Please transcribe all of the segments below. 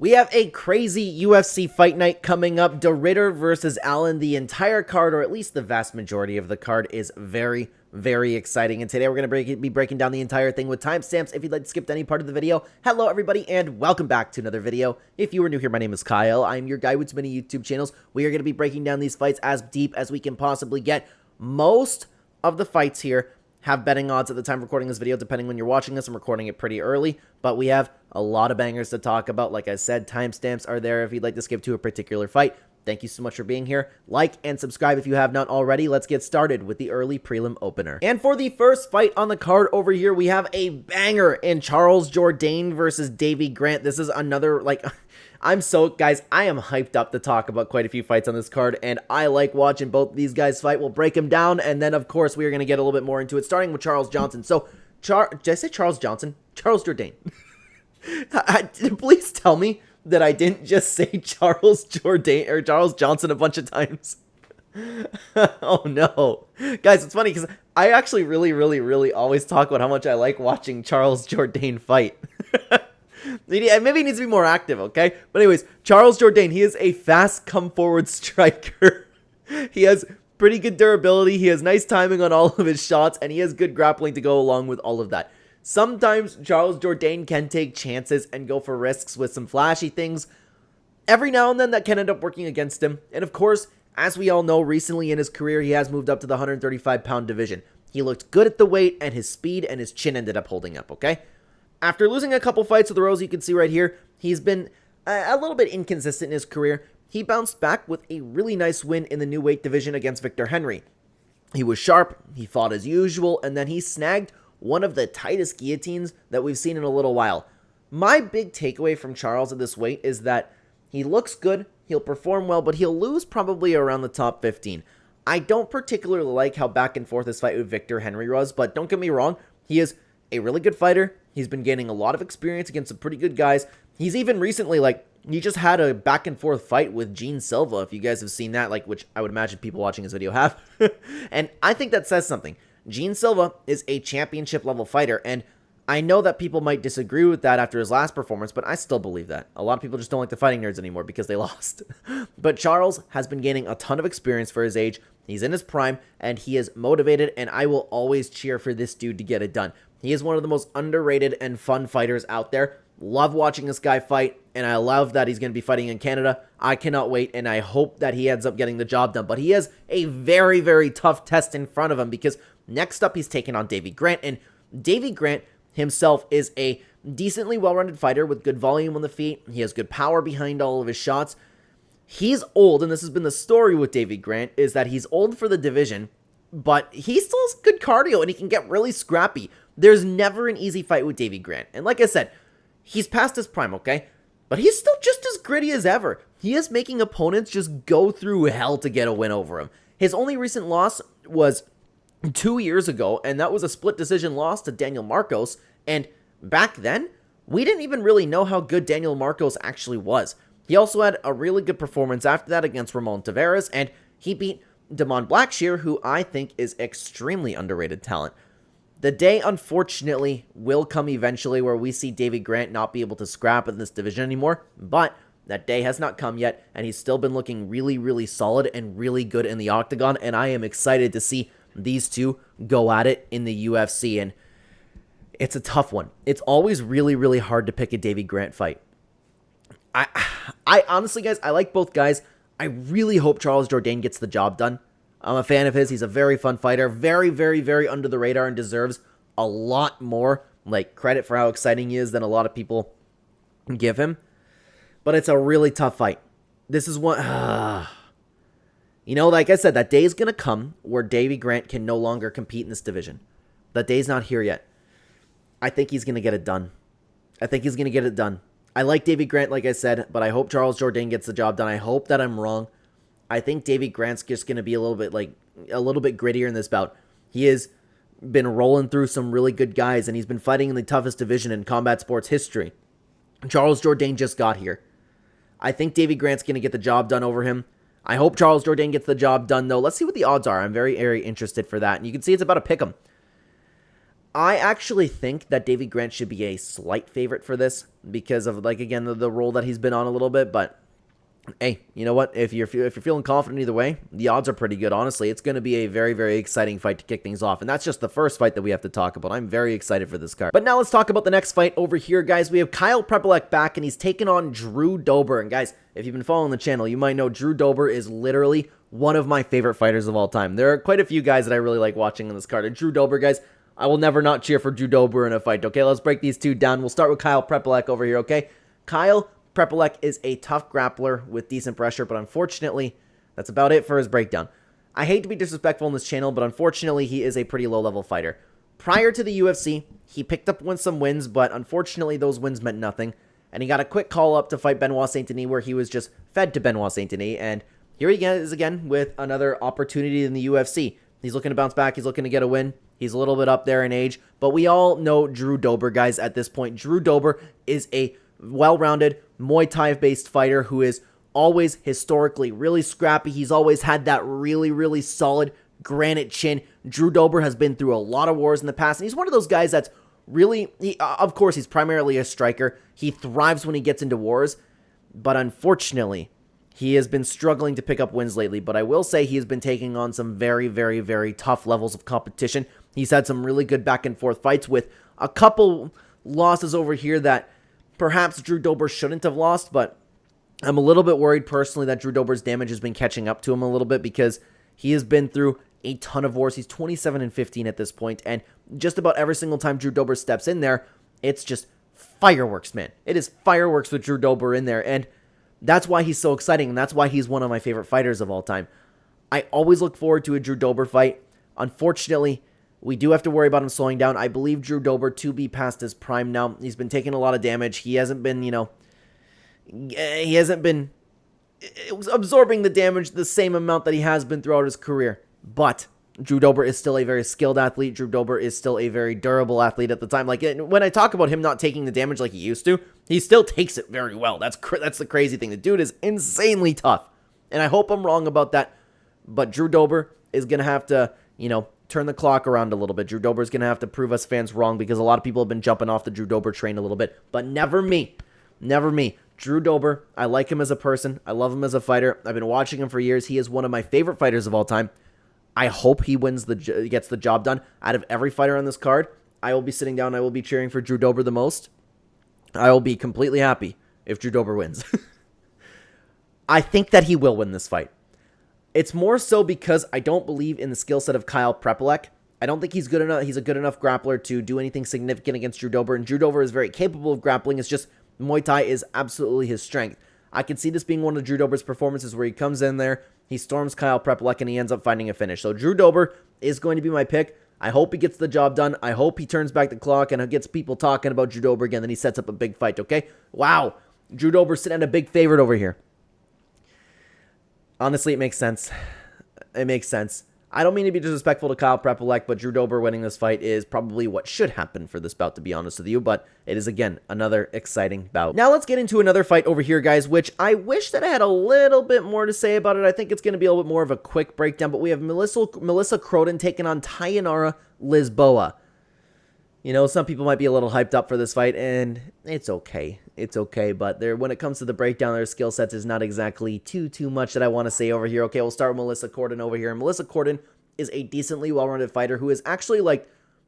We have a crazy UFC Fight Night coming up. Jourdain versus AIemann. The entire card, or at least the vast majority of the card, is very, very exciting. And today we're going to be breaking down the entire thing with timestamps. If you'd like to skip any part of the video, hello everybody and welcome back to another video. If you are new here, my name is Kyle. I'm your guy with many YouTube channels. We are going to be breaking down these fights as deep as we can possibly get. Most of the fights here have betting odds at the time of recording this video, depending when you're watching this. I'm recording it pretty early, but we have a lot of bangers to talk about. Like I said, timestamps are there if you'd like to skip to a particular fight. Thank you so much for being here. Like and subscribe if you have not already. Let's get started with the early prelim opener. And for the first fight on the card over here, we have a banger in Jourdain versus Davey Grant. This is another, guys, I am hyped up to talk about quite a few fights on this card, and I like watching both these guys fight. We'll break them down, and then, of course, we are going to get a little bit more into it, starting with Charles Johnson. So, did I say Charles Johnson? Charles Jourdain. Please tell me that I didn't just say Charles Jourdain or Charles Johnson a bunch of times. Oh, no. Guys, it's funny because I actually really always talk about how much I like watching Charles Jourdain fight. Maybe he needs to be more active, okay? But anyways, Charles Jourdain, he is a fast come-forward striker. He has pretty good durability, he has nice timing on all of his shots, and he has good grappling to go along with all of that. Sometimes Charles Jourdain can take chances and go for risks with some flashy things. Every now and then that can end up working against him. And of course, as we all know, recently in his career, he has moved up to the 135-pound division. He looked good at the weight, and his speed and his chin ended up holding up, okay? After losing a couple fights with the Rose, you can see right here, he's been a little bit inconsistent in his career. He bounced back with a really nice win in the new weight division against Victor Henry. He was sharp, he fought as usual, and then he snagged one of the tightest guillotines that we've seen in a little while. My big takeaway from Charles at this weight is that he looks good, he'll perform well, but he'll lose probably around the top 15. I don't particularly like how back and forth his fight with Victor Henry was, but don't get me wrong, he is a really good fighter. He's been gaining a lot of experience against some pretty good guys. He's even recently, he just had a back and forth fight with Silva, if you guys have seen that, which I would imagine people watching this video have. And I think that says something. Silva is a championship level fighter, and I know that people might disagree with that after his last performance, but I still believe that. A lot of people just don't like the fighting nerds anymore because they lost. But Charles has been gaining a ton of experience for his age. He's in his prime, and he is motivated, and I will always cheer for this dude to get it done. He is one of the most underrated and fun fighters out there. Love watching this guy fight, and I love that he's going to be fighting in Canada. I cannot wait, and I hope that he ends up getting the job done. But he has a very tough test in front of him because next up he's taking on Davey Grant, and Davey Grant himself is a decently well-rounded fighter with good volume on the feet. He has good power behind all of his shots. He's old, and this has been the story with Davey Grant, is that he's old for the division, but he still has good cardio, and he can get really scrappy. There's never an easy fight with Davey Grant. And like I said, he's past his prime, okay? But he's still just as gritty as ever. He is making opponents just go through hell to get a win over him. His only recent loss was 2 years ago, and that was a split decision loss to Daniel Marcos. And back then, we didn't even really know how good Daniel Marcos actually was. He also had a really good performance after that against Ramon Tavares, and he beat Damon Blackshear, who I think is extremely underrated talent. The day, unfortunately, will come eventually where we see Davey Grant not be able to scrap in this division anymore, but that day has not come yet, and he's still been looking really solid and really good in the octagon, and I am excited to see these two go at it in the UFC, and it's a tough one. It's always really hard to pick a Davey Grant fight. I honestly, guys, I like both guys. I really hope Charles Jourdain gets the job done. I'm a fan of his. He's a very fun fighter. Very under the radar and deserves a lot more credit for how exciting he is than a lot of people give him. But it's a really tough fight. This is one... like I said, that day is going to come where Davey Grant can no longer compete in this division. That day's not here yet. I think he's going to get it done. I like Davey Grant, like I said, but I hope Charles Jourdain gets the job done. I hope that I'm wrong. I think Davey Grant's just going to be a little bit grittier in this bout. He has been rolling through some really good guys, and he's been fighting in the toughest division in combat sports history. Charles Jourdain just got here. I think Davey Grant's going to get the job done over him. I hope Charles Jourdain gets the job done, though. Let's see what the odds are. I'm very interested for that. And you can see it's about a pick'em. I actually think that Davey Grant should be a slight favorite for this because of, like, again, the role that he's been on a little bit, but hey, you know what? If you're feeling confident either way, the odds are pretty good, honestly. It's going to be a very, very exciting fight to kick things off, and that's just the first fight that we have to talk about. I'm very excited for this card. But now let's talk about the next fight over here, guys. We have Kyle Prepolec back, and he's taking on Drew Dober. And guys, if you've been following the channel, you might know Drew Dober is literally one of my favorite fighters of all time. There are quite a few guys that I really like watching on this card, and Drew Dober, guys, I will never not cheer for Drew Dober in a fight, okay? Let's break these two down. We'll start with Kyle Prepolec over here, okay? Kyle Prepolec is a tough grappler with decent pressure, but unfortunately, that's about it for his breakdown. I hate to be disrespectful on this channel, but unfortunately, he is a pretty low-level fighter. Prior to the UFC, he picked up some wins, but unfortunately, those wins meant nothing, and he got a quick call-up to fight Benoit Saint-Denis, where he was just fed to Benoit Saint-Denis, and here he is again with another opportunity in the UFC. He's looking to bounce back, he's looking to get a win. He's a little bit up there in age, but we all know Drew Dober, guys, at this point. Drew Dober is a well-rounded Muay Thai-based fighter who is always historically really scrappy. He's always had that really, really solid granite chin. Drew Dober has been through a lot of wars in the past, and he's one of those guys that's really, of course, he's primarily a striker. He thrives when he gets into wars, but unfortunately, he has been struggling to pick up wins lately, but I will say he has been taking on some very, very, very tough levels of competition. He's had some really good back-and-forth fights with a couple losses over here that perhaps Drew Dober shouldn't have lost, but I'm a little bit worried personally that Drew Dober's damage has been catching up to him a little bit because he has been through a ton of wars. He's 27-15 at this point, and just about every single time Drew Dober steps in there, it's just fireworks, man. It is fireworks with Drew Dober in there, and that's why he's so exciting, and that's why he's one of my favorite fighters of all time. I always look forward to a Drew Dober fight. Unfortunately, we do have to worry about him slowing down. I believe Drew Dober to be past his prime now. He's been taking a lot of damage. He hasn't been, absorbing the damage the same amount that he has been throughout his career. But Drew Dober is still a very skilled athlete. Drew Dober is still a very durable athlete at the time. Like, when I talk about him not taking the damage like he used to, he still takes it very well. That's the crazy thing. The dude is insanely tough. And I hope I'm wrong about that. But Drew Dober is going to have to, turn the clock around a little bit. Drew Dober is going to have to prove us fans wrong because a lot of people have been jumping off the Drew Dober train a little bit. But never me. Never me. Drew Dober, I like him as a person. I love him as a fighter. I've been watching him for years. He is one of my favorite fighters of all time. I hope he gets the job done. Out of every fighter on this card, I will be sitting down. I will be cheering for Drew Dober the most. I will be completely happy if Drew Dober wins. I think that he will win this fight. It's more so because I don't believe in the skill set of Kyle Prepolec. I don't think he's good enough. He's a good enough grappler to do anything significant against Drew Dober, and Drew Dober is very capable of grappling. It's just Muay Thai is absolutely his strength. I can see this being one of Drew Dober's performances where he comes in there, he storms Kyle Prepolec, and he ends up finding a finish. So Drew Dober is going to be my pick. I hope he gets the job done. I hope he turns back the clock and gets people talking about Drew Dober again, then he sets up a big fight, okay? Wow, Drew Dober sitting at a big favorite over here. Honestly, it makes sense. It makes sense. I don't mean to be disrespectful to Kyle Prepolec, but Drew Dober winning this fight is probably what should happen for this bout, to be honest with you, but it is, again, another exciting bout. Now, let's get into another fight over here, guys, which I wish that I had a little bit more to say about it. I think it's going to be a little bit more of a quick breakdown, but we have Melissa Croden taking on Tainara Lisboa. Some people might be a little hyped up for this fight, and it's okay. It's okay, but when it comes to the breakdown, their skill sets is not exactly too much that I want to say over here. Okay, we'll start with Melissa Croden over here. And Melissa Croden is a decently well-rounded fighter who has actually,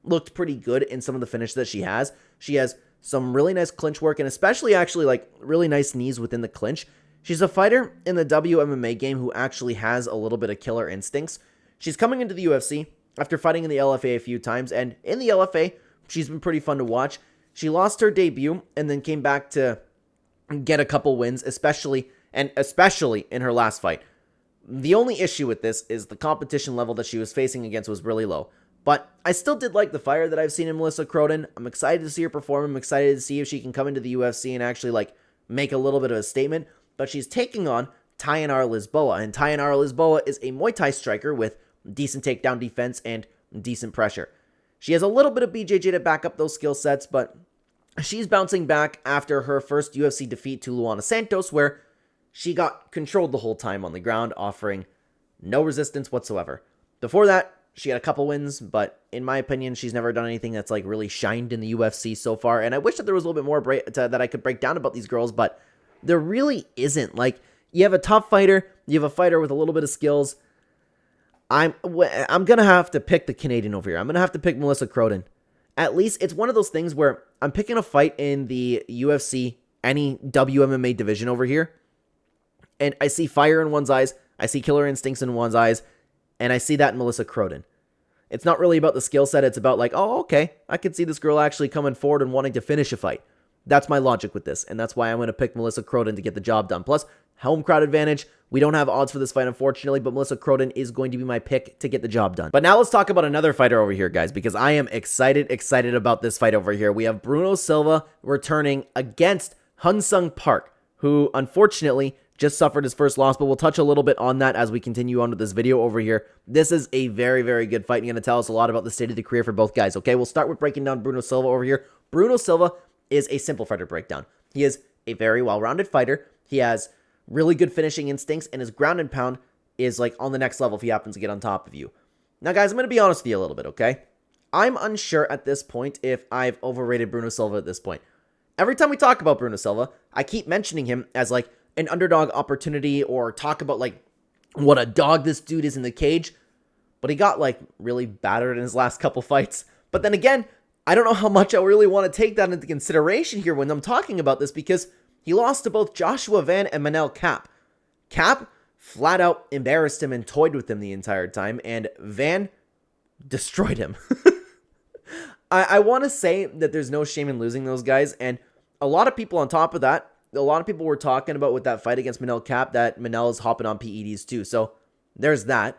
looked pretty good in some of the finishes that she has. She has some really nice clinch work, and especially actually, really nice knees within the clinch. She's a fighter in the WMMA game who actually has a little bit of killer instincts. She's coming into the UFC after fighting in the LFA a few times, and in the LFA, she's been pretty fun to watch. She lost her debut and then came back to get a couple wins, especially in her last fight. The only issue with this is the competition level that she was facing against was really low. But I still did like the fire that I've seen in Melissa Croden. I'm excited to see her perform. I'm excited to see if she can come into the UFC and actually make a little bit of a statement. But she's taking on Tainara Lisboa, and Tainara Lisboa is a Muay Thai striker with decent takedown defense and decent pressure. She has a little bit of BJJ to back up those skill sets, but she's bouncing back after her first UFC defeat to Luana Santos, where she got controlled the whole time on the ground, offering no resistance whatsoever. Before that, She had a couple wins, but in my opinion, she's never done anything that's like really shined in the UFC so far. And I wish that there was a little bit more that I could break down about these girls, but there really isn't. Like, you have a top fighter, you have a fighter with a little bit of skills. I'm gonna have to pick the Canadian over here. I'm gonna have to pick Melissa Croden. At least it's one of those things where I'm picking a fight in the UFC, any WMMA division over here, and I see fire in one's eyes, I see killer instincts in one's eyes, and I see that in Melissa Croden. It's not really about the skill set, it's about like, oh, okay, I could see this girl actually coming forward and wanting to finish a fight. That's my logic with this, and that's why I'm going to pick Melissa Croden to get the job done. Plus, home crowd advantage. We don't have odds for this fight, unfortunately, but Melissa Croden is going to be my pick to get the job done. But now let's talk about another fighter over here, guys, because I am excited about this fight over here. We have Bruno Silva returning against Hyun-Sung Park, who unfortunately just suffered his first loss, but we'll touch a little bit on that as we continue on with this video over here. This is a very, very good fight, and going to tell us a lot about the state of the career for both guys, okay? We'll start with breaking down Bruno Silva over here. Bruno Silva is a simple fighter breakdown. He is a very well-rounded fighter. He has really good finishing instincts, and his ground and pound is like on the next level if he happens to get on top of you. Now, guys, I'm going to be honest with you a little bit, okay? I'm unsure at this point if I've overrated Bruno Silva at this point. Every time we talk about Bruno Silva, I keep mentioning him as like an underdog opportunity or talk about like what a dog this dude is in the cage, but he got like really battered in his last couple fights. But then again, I don't know how much I really want to take that into consideration here when I'm talking about this, because he lost to both Joshua Van and Manel Cap. Cap flat out embarrassed him and toyed with him the entire time, and Van destroyed him. I want to say that there's no shame in losing those guys, and a lot of people on top of that, a lot of people were talking about with that fight against Manel Cap that Manel is hopping on PEDs too, so there's that.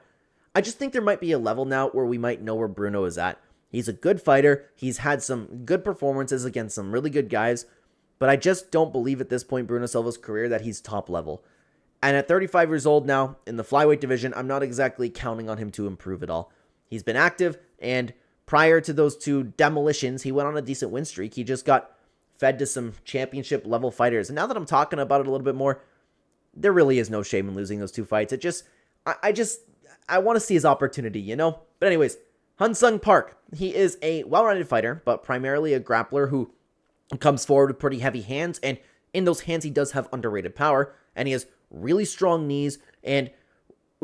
I just think there might be a level now where we might know where Bruno is at. He's a good fighter, he's had some good performances against some really good guys, but I just don't believe at this point Bruno Silva's career that he's top level. And at 35 years old now, in the flyweight division, I'm not exactly counting on him to improve at all. He's been active, and prior to those two demolitions, he went on a decent win streak. He just got fed to some championship level fighters. And now that I'm talking about it a little bit more, there really is no shame in losing those two fights. I want to see his opportunity, you know? But anyways, Hyun-Sung Park. He is a well-rounded fighter, but primarily a grappler who comes forward with pretty heavy hands, and in those hands he does have underrated power, and he has really strong knees, and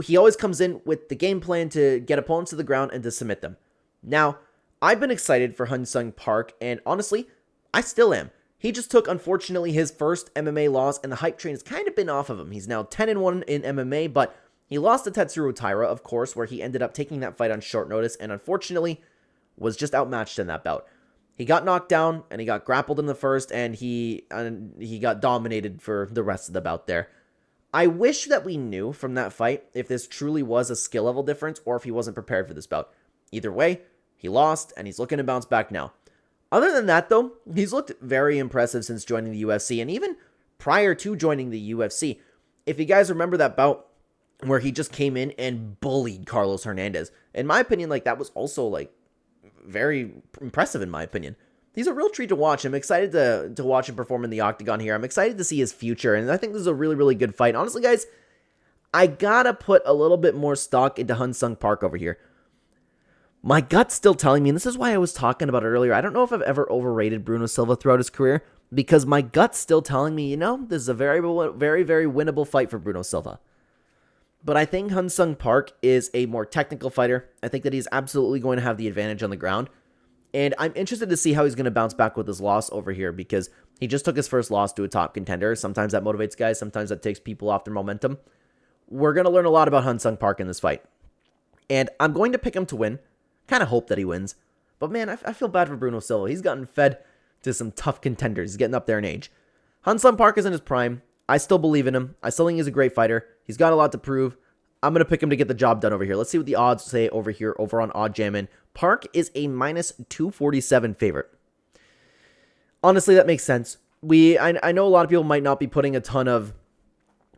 he always comes in with the game plan to get opponents to the ground and to submit them. Now, I've been excited for Hyun-Sung Park, and honestly, I still am. He just took, unfortunately, his first MMA loss, and the hype train has kind of been off of him. He's now 10-1 in MMA, but he lost to Tetsuro Taira, of course, where he ended up taking that fight on short notice, and unfortunately was just outmatched in that bout. He got knocked down, and he got grappled in the first, and he got dominated for the rest of the bout there. I wish that we knew from that fight if this truly was a skill level difference or if he wasn't prepared for this bout. Either way, he lost, and he's looking to bounce back now. Other than that, though, he's looked very impressive since joining the UFC, and even prior to joining the UFC. If you guys remember that bout where he just came in and bullied Carlos Hernandez, in my opinion, like, that was also, like, very impressive in my opinion. He's a real treat to watch. I'm excited to watch him perform in the octagon here. I'm excited to see his future, and I think this is a really, really good fight. Honestly, guys, I gotta put a little bit more stock into Hyun-Sung Park over here. My gut's still telling me, and this is why I was talking about it earlier, I don't know if I've ever overrated Bruno Silva throughout his career, because my gut's still telling me, you know, this is a very, very, very winnable fight for Bruno Silva. But I think Hyun-Sung Park is a more technical fighter. I think that he's absolutely going to have the advantage on the ground. And I'm interested to see how he's going to bounce back with his loss over here, because he just took his first loss to a top contender. Sometimes that motivates guys. Sometimes that takes people off their momentum. We're going to learn a lot about Hyun-Sung Park in this fight. And I'm going to pick him to win. Kind of hope that he wins. But man, I feel bad for Bruno Silva. He's gotten fed to some tough contenders. He's getting up there in age. Hyun-Sung Park is in his prime. I still believe in him. I still think he's a great fighter. He's got a lot to prove. I'm going to pick him to get the job done over here. Let's see what the odds say over here over on AIemann. Park is a minus 247 favorite. Honestly, that makes sense. I know a lot of people might not be putting a ton of,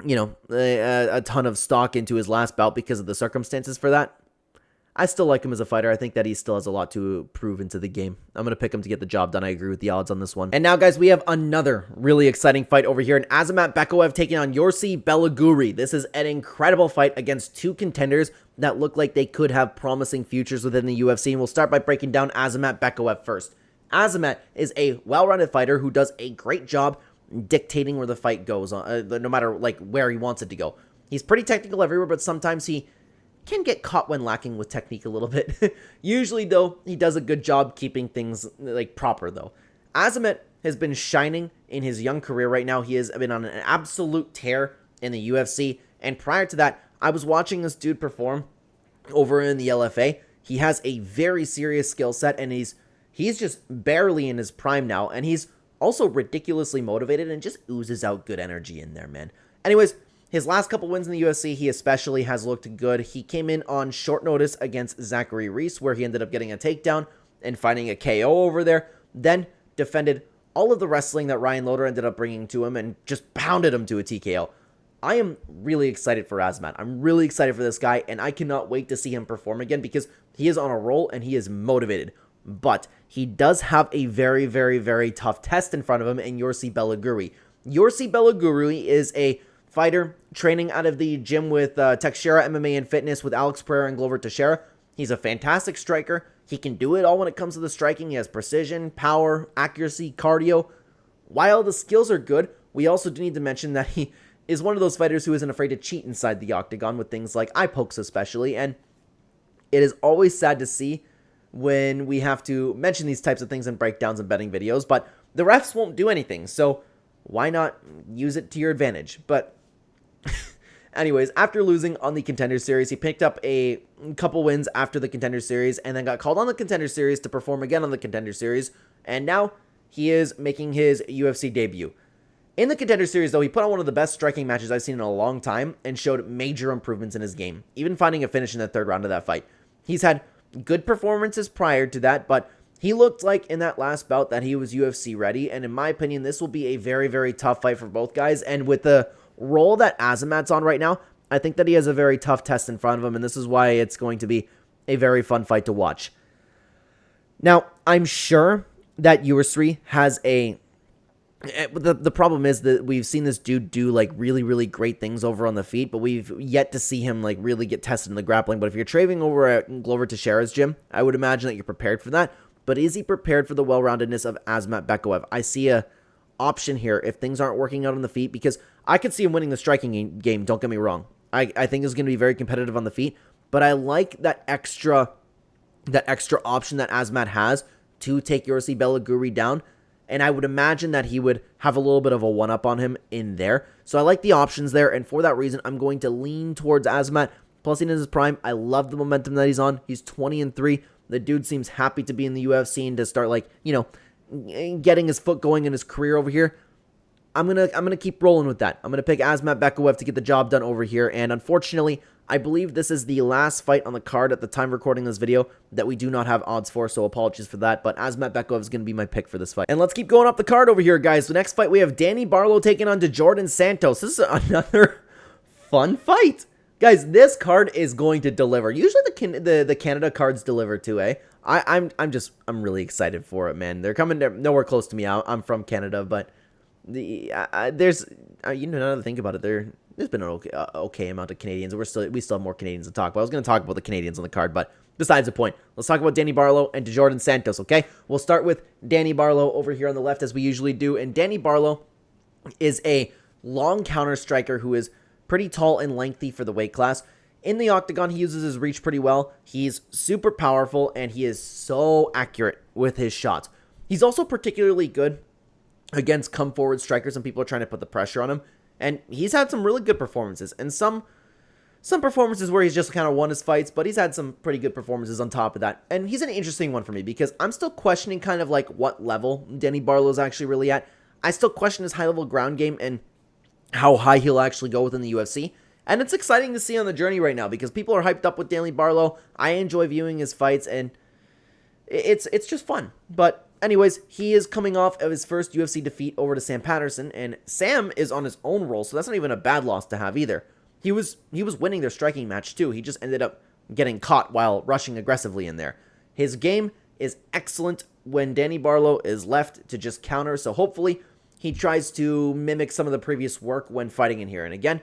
a ton of stock into his last bout because of the circumstances for that. I still like him as a fighter. I think that he still has a lot to prove into the game. I'm going to pick him to get the job done. I agree with the odds on this one. And now, guys, we have another really exciting fight over here. And Azamat Bekoev taking on Yorsi Belaguri. This is an incredible fight against two contenders that look like they could have promising futures within the UFC, and we'll start by breaking down Azamat Bekaev first. Azamat is a well-rounded fighter who does a great job dictating where the fight goes, no matter like where he wants it to go. He's pretty technical everywhere, but sometimes he can get caught when lacking with technique a little bit. Usually, though, he does a good job keeping things like proper, though. Azamat has been shining in his young career right now. He has been on an absolute tear in the UFC, and prior to that, I was watching this dude perform over in the LFA. He has a very serious skill set, and he's just barely in his prime now, and he's also ridiculously motivated and just oozes out good energy in there, man. Anyways, his last couple wins in the UFC, he especially has looked good. He came in on short notice against Zachary Reese, where he ended up getting a takedown and finding a KO over there, then defended all of the wrestling that Ryan Loder ended up bringing to him and just pounded him to a TKO. I am really excited for Azamat. I'm really excited for this guy, and I cannot wait to see him perform again because he is on a roll and he is motivated. But he does have a very, very, very tough test in front of him in Yorsi Belaguri. Yorsi Belaguri is a fighter training out of the gym with Teixeira MMA and Fitness with Alex Pereira and Glover Teixeira. He's a fantastic striker. He can do it all when it comes to the striking. He has precision, power, accuracy, cardio. While the skills are good, we also do need to mention that he is one of those fighters who isn't afraid to cheat inside the octagon with things like eye pokes especially, and it is always sad to see when we have to mention these types of things in breakdowns and betting videos, but the refs won't do anything, so why not use it to your advantage? But anyways, after losing on the Contender Series, he picked up a couple wins after the Contender Series and then got called on the Contender Series to perform again on the Contender Series, and now he is making his UFC debut. In the Contender Series, though, he put on one of the best striking matches I've seen in a long time and showed major improvements in his game, even finding a finish in the third round of that fight. He's had good performances prior to that, but he looked like in that last bout that he was UFC ready, and in my opinion, this will be a very, very tough fight for both guys, and with the role that Azamat's on right now, I think that he has a very tough test in front of him, and this is why it's going to be a very fun fight to watch. Now, I'm sure that UFC has the problem is that we've seen this dude do like really, really great things over on the feet, but we've yet to see him like really get tested in the grappling. But if you're training over at Glover Teixeira's gym, I would imagine that you're prepared for that. But is he prepared for the well-roundedness of Azamat Bekaev? I see a option here if things aren't working out on the feet, because I could see him winning the striking game. Don't get me wrong. I think it's going to be very competitive on the feet, but I like that extra option that Azamat has to take Yorsi Belaguri down. And I would imagine that he would have a little bit of a one-up on him in there. So I like the options there, and for that reason, I'm going to lean towards Azamat. Plus, he's in his prime. I love the momentum that he's on. He's 20-3. The dude seems happy to be in the UFC and to start, like, you know, getting his foot going in his career over here. I'm gonna keep rolling with that. I'm gonna pick Azamat Bekaev to get the job done over here, and unfortunately, I believe this is the last fight on the card at the time of recording this video that we do not have odds for, so apologies for that, but Azamat Bekaev is going to be my pick for this fight. And let's keep going up the card over here, guys. The next fight, we have Danny Barlow taking on Jourdain Santos. This is another fun fight. Guys, this card is going to deliver. Usually the Canada cards deliver too, eh? I'm really excited for it, man. They're coming nowhere close to me. I'm from Canada, but there's you know, now that I think about it, there's been an okay amount of Canadians. We still have more Canadians to talk about. I was going to talk about the Canadians on the card, but besides the point, let's talk about Danny Barlow and Jourdain Santos, okay? We'll start with Danny Barlow over here on the left, as we usually do, and Danny Barlow is a long counter striker who is pretty tall and lengthy for the weight class. In the octagon, he uses his reach pretty well. He's super powerful, and he is so accurate with his shots. He's also particularly good against come-forward strikers when people are trying to put the pressure on him. And he's had some really good performances, and some performances where he's just kind of won his fights, but he's had some pretty good performances on top of that. And he's an interesting one for me because I'm still questioning kind of like what level Danny Barlow's actually really at. I still question his high-level ground game and how high he'll actually go within the UFC. And it's exciting to see on the journey right now because people are hyped up with Danny Barlow. I enjoy viewing his fights, and it's just fun. But anyways, he is coming off of his first UFC defeat over to Sam Patterson, and Sam is on his own roll, so that's not even a bad loss to have either. He was winning their striking match too. He just ended up getting caught while rushing aggressively in there. His game is excellent when Danny Barlow is left to just counter, so hopefully he tries to mimic some of the previous work when fighting in here. And again,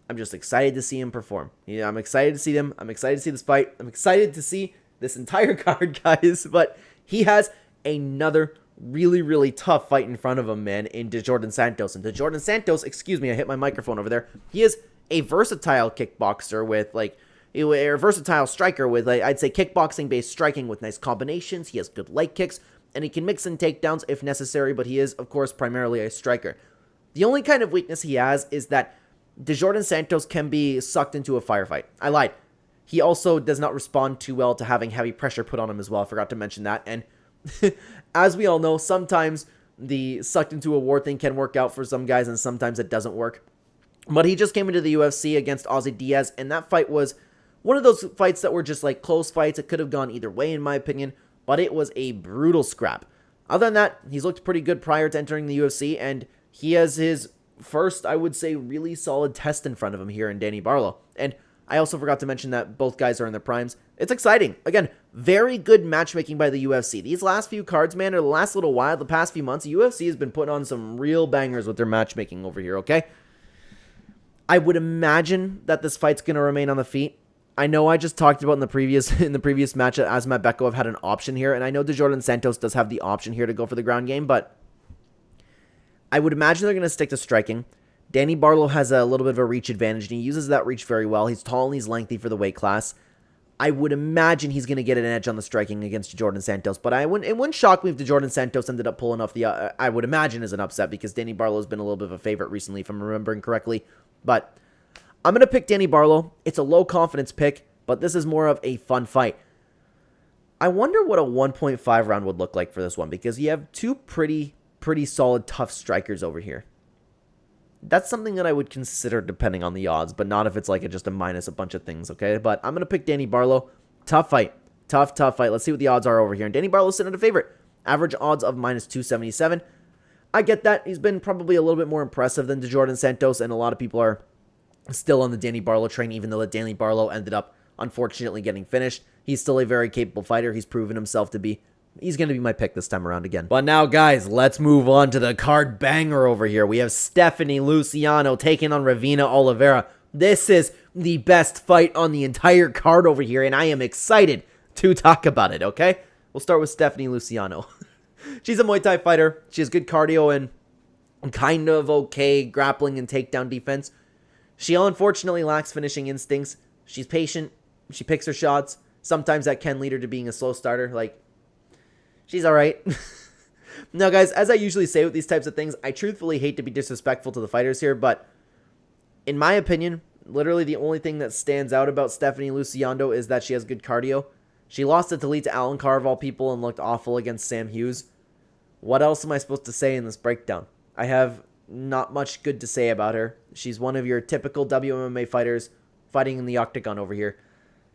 I'm just excited to see him perform. Yeah, I'm excited to see them. I'm excited to see this fight. I'm excited to see this entire card, guys. But he has another really, really tough fight in front of him, man, in Jourdain Santos. And Jourdain Santos, excuse me, I hit my microphone over there. He is a versatile kickboxer with, like, a versatile striker with, like, I'd say, kickboxing-based striking with nice combinations. He has good leg kicks, and he can mix in takedowns if necessary, but he is, of course, primarily a striker. The only kind of weakness he has is that Jourdain Santos can be sucked into a firefight. I lied. He also does not respond too well to having heavy pressure put on him as well. I forgot to mention that. And as we all know, sometimes the sucked into a war thing can work out for some guys, and sometimes it doesn't work. But he just came into the UFC against Ozzy Diaz, and that fight was one of those fights that were just like close fights. It could have gone either way, in my opinion, but it was a brutal scrap. Other than that, he's looked pretty good prior to entering the UFC, and he has his first, I would say, really solid test in front of him here in Danny Barlow. And I also forgot to mention that both guys are in their primes. It's exciting. Again, very good matchmaking by the UFC. These last few cards, man, or the last little while, the past few months, the UFC has been putting on some real bangers with their matchmaking over here, okay? I would imagine that this fight's going to remain on the feet. I know I just talked about in the previous match that Asmat Bekov have had an option here, and I know Jourdain Santos does have the option here to go for the ground game, but I would imagine they're going to stick to striking. Danny Barlow has a little bit of a reach advantage, and he uses that reach very well. He's tall and he's lengthy for the weight class. I would imagine he's going to get an edge on the striking against Jourdain Santos, but it wouldn't shock me if Jourdain Santos ended up pulling off the, I would imagine, as an upset, because Danny Barlow has been a little bit of a favorite recently, if I'm remembering correctly. But I'm going to pick Danny Barlow. It's a low-confidence pick, but this is more of a fun fight. I wonder what a 1.5 round would look like for this one, because you have two pretty solid, tough strikers over here. That's something that I would consider depending on the odds, but not if it's like just a minus a bunch of things, okay? But I'm going to pick Danny Barlow. Tough fight. Tough fight. Let's see what the odds are over here. And Danny Barlow's sitting at a favorite. Average odds of minus 277. I get that. He's been probably a little bit more impressive than Jourdain Santos, and a lot of people are still on the Danny Barlow train, even though Danny Barlow ended up, unfortunately, getting finished. He's still a very capable fighter. He's proven himself to be. He's going to be my pick this time around again. But now, guys, let's move on to the card banger over here. We have Stephanie Luciano taking on Ravina Oliveira. This is the best fight on the entire card over here, and I am excited to talk about it, okay? We'll start with Stephanie Luciano. She's a Muay Thai fighter. She has good cardio and kind of okay grappling and takedown defense. She unfortunately lacks finishing instincts. She's patient. She picks her shots. Sometimes that can lead her to being a slow starter, like... She's alright. Now, guys, as I usually say with these types of things, I truthfully hate to be disrespectful to the fighters here, but in my opinion, literally the only thing that stands out about Stephanie Luciano is that she has good cardio. She lost to Talita Alencar of all people and looked awful against Sam Hughes. What else am I supposed to say in this breakdown? I have not much good to say about her. She's one of your typical WMMA fighters fighting in the octagon over here.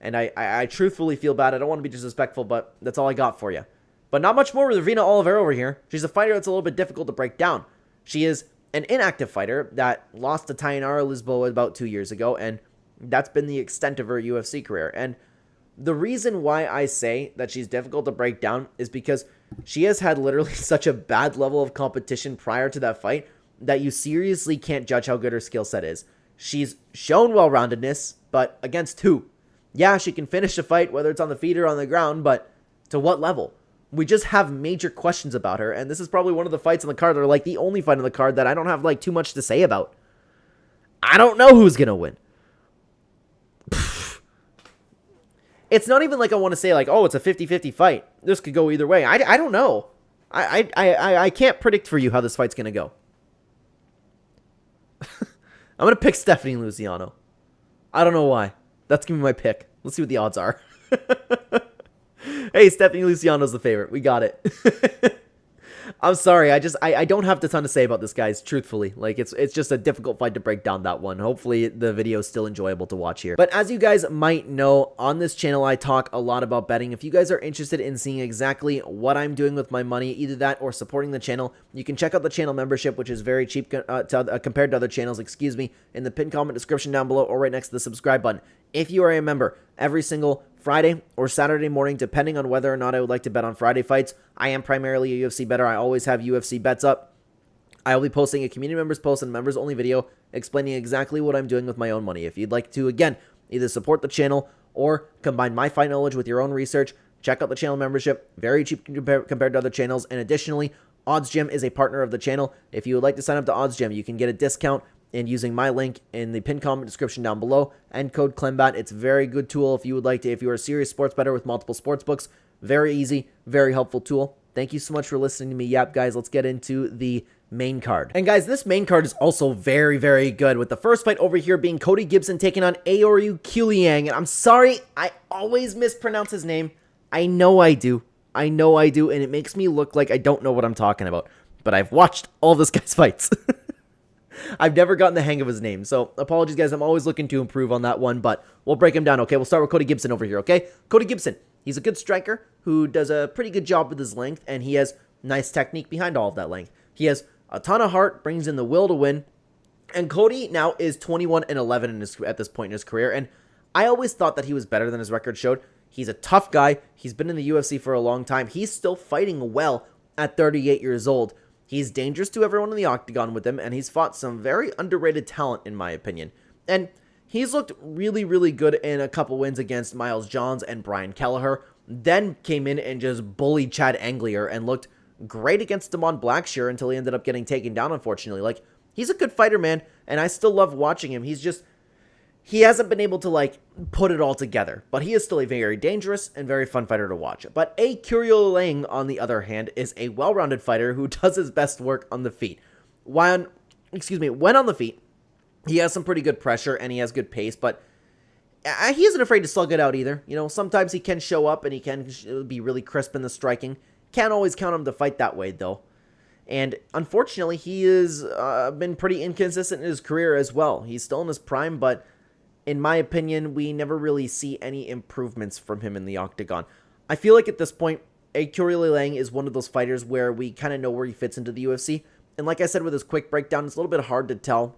And I truthfully feel bad. I don't want to be disrespectful, but that's all I got for you. But not much more with Ravina Oliveira over here. She's a fighter that's a little bit difficult to break down. She is an inactive fighter that lost to Tainara Lisboa about 2 years ago, and that's been the extent of her UFC career. And the reason why I say that she's difficult to break down is because she has had literally such a bad level of competition prior to that fight that you seriously can't judge how good her skill set is. She's shown well-roundedness, but against who? Yeah, she can finish a fight, whether it's on the feet or on the ground, but to what level? We just have major questions about her, and this is probably one of the fights on the card, or like the only fight on the card that I don't have like too much to say about. I don't know who's gonna win. It's not even like I want to say like, oh, it's a 50-50 fight. This could go either way. I don't know. I can't predict for you how this fight's gonna go. I'm gonna pick Stephanie Luciano. I don't know why. That's gonna be my pick. Let's see what the odds are. Hey, Stephanie Luciano's the favorite. We got it. I'm sorry. I don't have a ton to say about this, guys, truthfully. Like, it's just a difficult fight to break down, that one. Hopefully, the video is still enjoyable to watch here. But as you guys might know, on this channel, I talk a lot about betting. If you guys are interested in seeing exactly what I'm doing with my money, either that or supporting the channel, you can check out the channel membership, which is very cheap compared to other channels, in the pinned comment description down below or right next to the subscribe button. If you are a member, every single Friday or Saturday morning, depending on whether or not I would like to bet on Friday fights. I am primarily a UFC bettor. I always have UFC bets up. I will be posting a community members post and members only video explaining exactly what I'm doing with my own money. If you'd like to, again, either support the channel or combine my fight knowledge with your own research, check out the channel membership. Very cheap compared to other channels. And additionally, OddsGem is a partner of the channel. If you would like to sign up to OddsGem, you can get a discount and using my link in the pinned comment description down below and code Clenbat. It's a very good tool if you would like to, if you are a serious sports bettor with multiple sports books. Very easy, very helpful tool. Thank you so much for listening to me yap, guys. Let's get into the main card. And guys, this main card is also very, very good, with the first fight over here being Cody Gibson taking on Aoru Kuliang. And I'm sorry, I always mispronounce his name. I know I do. And it makes me look like I don't know what I'm talking about. But I've watched all this guy's fights. I've never gotten the hang of his name, so apologies, guys. I'm always looking to improve on that one, but we'll break him down, okay? We'll start with Cody Gibson over here, okay? Cody Gibson, he's a good striker who does a pretty good job with his length, and he has nice technique behind all of that length. He has a ton of heart, brings in the will to win, and Cody now is 21-11 at this point in his career, and I always thought that he was better than his record showed. He's a tough guy. He's been in the UFC for a long time. He's still fighting well at 38 years old. He's dangerous to everyone in the octagon with him, and he's fought some very underrated talent, in my opinion. And he's looked really, really good in a couple wins against Miles Johns and Brian Kelleher, then came in and just bullied Chad Anglier and looked great against Damon Blackshear until he ended up getting taken down, unfortunately. Like, he's a good fighter, man, and I still love watching him. He hasn't been able to, like, put it all together, but he is still a very dangerous and very fun fighter to watch. But Kuliang, on the other hand, is a well-rounded fighter who does his best work on the feet. When on the feet, he has some pretty good pressure and he has good pace, but he isn't afraid to slug it out either. You know, sometimes he can show up and he can be really crisp in the striking. Can't always count him to fight that way, though. And unfortunately, he has been pretty inconsistent in his career as well. He's still in his prime, but in my opinion, we never really see any improvements from him in the octagon. I feel like at this point, Kuliang is one of those fighters where we kind of know where he fits into the UFC. And like I said with his quick breakdown, it's a little bit hard to tell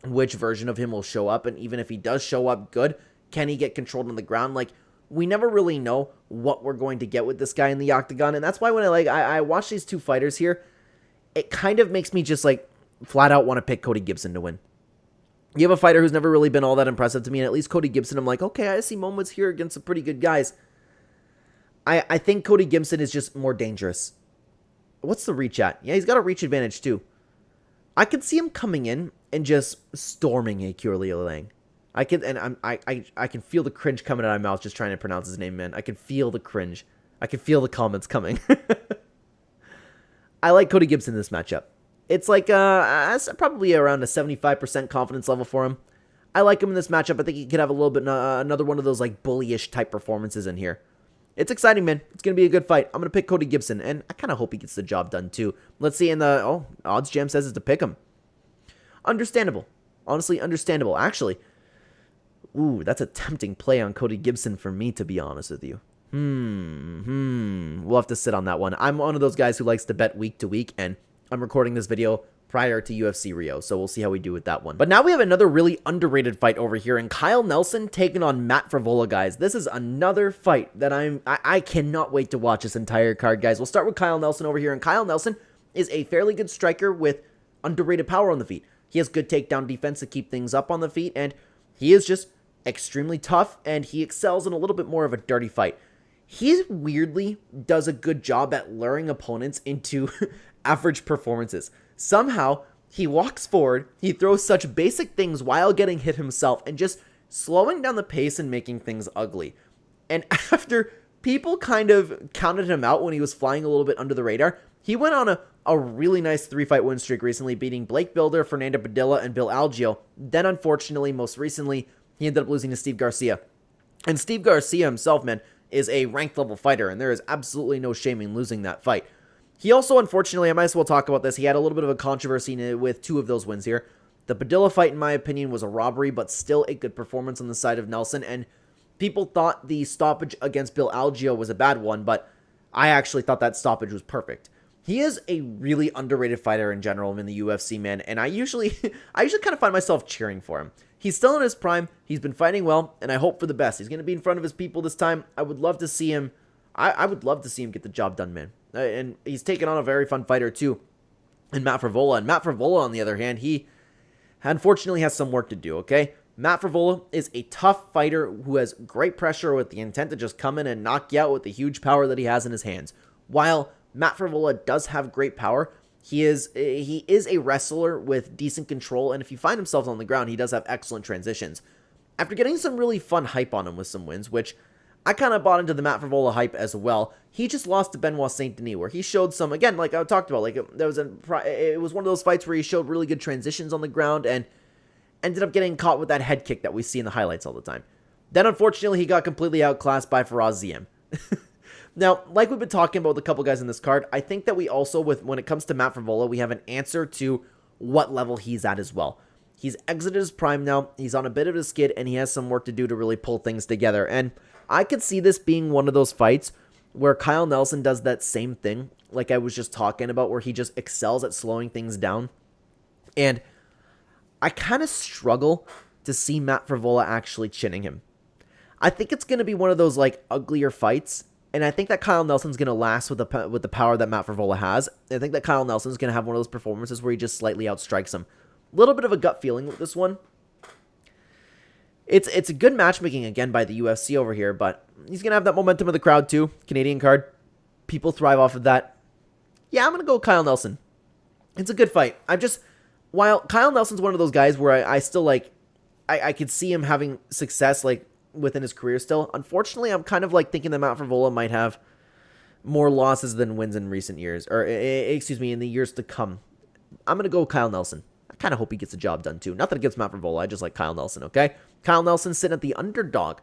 which version of him will show up. And even if he does show up good, can he get controlled on the ground? Like, we never really know what we're going to get with this guy in the octagon. And that's why when I watch these two fighters here, it kind of makes me just like flat out want to pick Cody Gibson to win. You have a fighter who's never really been all that impressive to me, and at least Cody Gibson, I'm like, okay, I see moments here against some pretty good guys. I think Cody Gibson is just more dangerous. What's the reach at? Yeah, he's got a reach advantage too. I could see him coming in and just storming Kuliang. I can feel the cringe coming out of my mouth just trying to pronounce his name, man. I can feel the cringe. I can feel the comments coming. I like Cody Gibson in this matchup. It's like probably around a 75% confidence level for him. I like him in this matchup. I think he could have a little bit another one of those like bullyish type performances in here. It's exciting, man. It's going to be a good fight. I'm going to pick Cody Gibson, and I kind of hope he gets the job done too. Let's see. OddsGem says it's to pick him. Understandable. Honestly, understandable. Actually, ooh, that's a tempting play on Cody Gibson for me, to be honest with you. We'll have to sit on that one. I'm one of those guys who likes to bet week to week, and I'm recording this video prior to UFC Rio, so we'll see how we do with that one. But now we have another really underrated fight over here, and Kyle Nelson taking on Matt Frevola, guys. This is another fight that I cannot wait to watch this entire card, guys. We'll start with Kyle Nelson over here, and Kyle Nelson is a fairly good striker with underrated power on the feet. He has good takedown defense to keep things up on the feet, and he is just extremely tough, and he excels in a little bit more of a dirty fight. He weirdly does a good job at luring opponents into average performances. Somehow, he walks forward, he throws such basic things while getting hit himself, and just slowing down the pace and making things ugly. And after people kind of counted him out when he was flying a little bit under the radar, he went on a really nice 3-fight win streak recently, beating Blake Bilder, Fernando Padilla, and Bill Algeo. Then, unfortunately, most recently, he ended up losing to Steve Garcia. And Steve Garcia himself, man, is a ranked level fighter, and there is absolutely no shame in losing that fight. He also, unfortunately, I might as well talk about this, he had a little bit of a controversy with 2 of those wins here. The Padilla fight, in my opinion, was a robbery, but still a good performance on the side of Nelson, and people thought the stoppage against Bill Algeo was a bad one, but I actually thought that stoppage was perfect. He is a really underrated fighter in general in the UFC, man, and I usually kind of find myself cheering for him. He's still in his prime, he's been fighting well, and I hope for the best. He's going to be in front of his people this time. I would love to see him, I would love to see him get the job done, man. And he's taken on a very fun fighter too, in Matt Frevola. And Matt Frevola, on the other hand, he unfortunately has some work to do, okay? Matt Frevola is a tough fighter who has great pressure with the intent to just come in and knock you out with the huge power that he has in his hands. While Matt Frevola does have great power, he is a wrestler with decent control, and if he finds himself on the ground, he does have excellent transitions. After getting some really fun hype on him with some wins, which I kind of bought into the Matt Frevola hype as well, he just lost to Benoit Saint Denis, where he showed some, again, like I talked about, like it was one of those fights where he showed really good transitions on the ground and ended up getting caught with that head kick that we see in the highlights all the time. Then, unfortunately, he got completely outclassed by Faraz Ziem. Now, like we've been talking about with a couple guys in this card, I think that we also, when it comes to Matt Frevola, we have an answer to what level he's at as well. He's exited his prime now, he's on a bit of a skid, and he has some work to do to really pull things together. And I could see this being one of those fights where Kyle Nelson does that same thing, like I was just talking about, where he just excels at slowing things down. And I kind of struggle to see Matt Frevola actually chinning him. I think it's going to be one of those like uglier fights, and I think that Kyle Nelson's going to last with the power that Matt Frevola has. I think that Kyle Nelson's going to have one of those performances where he just slightly outstrikes him. A little bit of a gut feeling with this one. It's a good matchmaking again by the UFC over here, but he's going to have that momentum of the crowd too. Canadian card. People thrive off of that. Yeah, I'm going to go Kyle Nelson. It's a good fight. While Kyle Nelson's one of those guys where I still like, I could see him having success like within his career still. Unfortunately, I'm kind of like thinking that Matt Frevola might have more losses than wins in recent years, or excuse me, in the years to come. I'm going to go Kyle Nelson. I kind of hope he gets the job done too. Nothing against Matt Frevola. I just like Kyle Nelson, okay? Kyle Nelson sitting at the underdog.